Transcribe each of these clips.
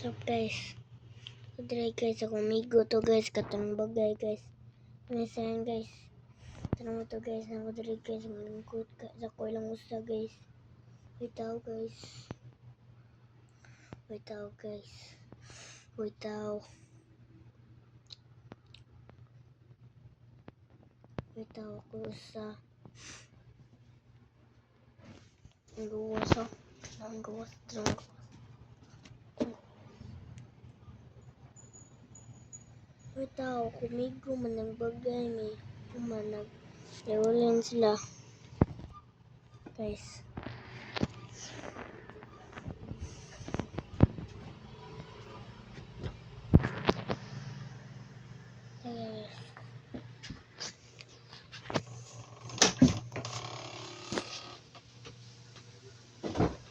What's up guys? Today guys, ako amigo to guys, katong bagay guys. Minsan guys, tanong mo to guys, nako diri guys, malungkot ka sa ko ilang usa guys. Bitaw guys. Bitaw guys. Bitaw. Bitaw ako sa ang gawas oh. Ang gawas. Bitaw, kumigo man ang bagay may kumanag. Ewalan sila. Guys.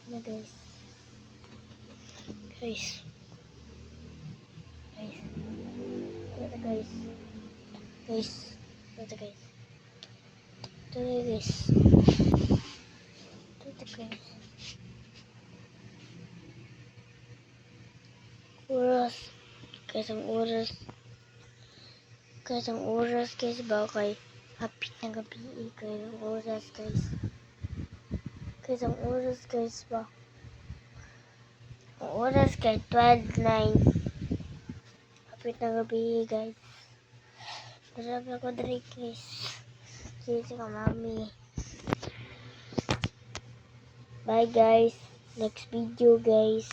Na guys. Guys. Ito guys. Ito guys. Oras. Ang oras guys ba kay hapit na gabi kay ang oras guys. Ang oras guys ba. Ang oras kay 12:09. Hapit na gabi guys. Sarap na ko diri guys. Sige ka mami. Bye guys. Next video guys.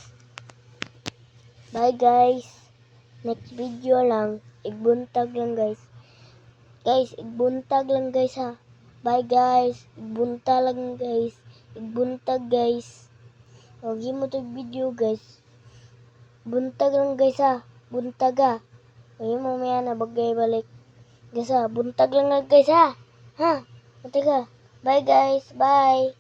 Bye guys. Next video lang. Igbuntag lang guys. Guys, igbuntag lang guys ha. Bye guys. Igbuntag lang guys. Igbuntag guys. Huwag mo to video guys. Buntag lang guys ha. Buntag ha. Huwag mo maya na bagay balik. Guys ha. Buntag lang guys ha. Ha. Buntag ha. Bye guys. Bye.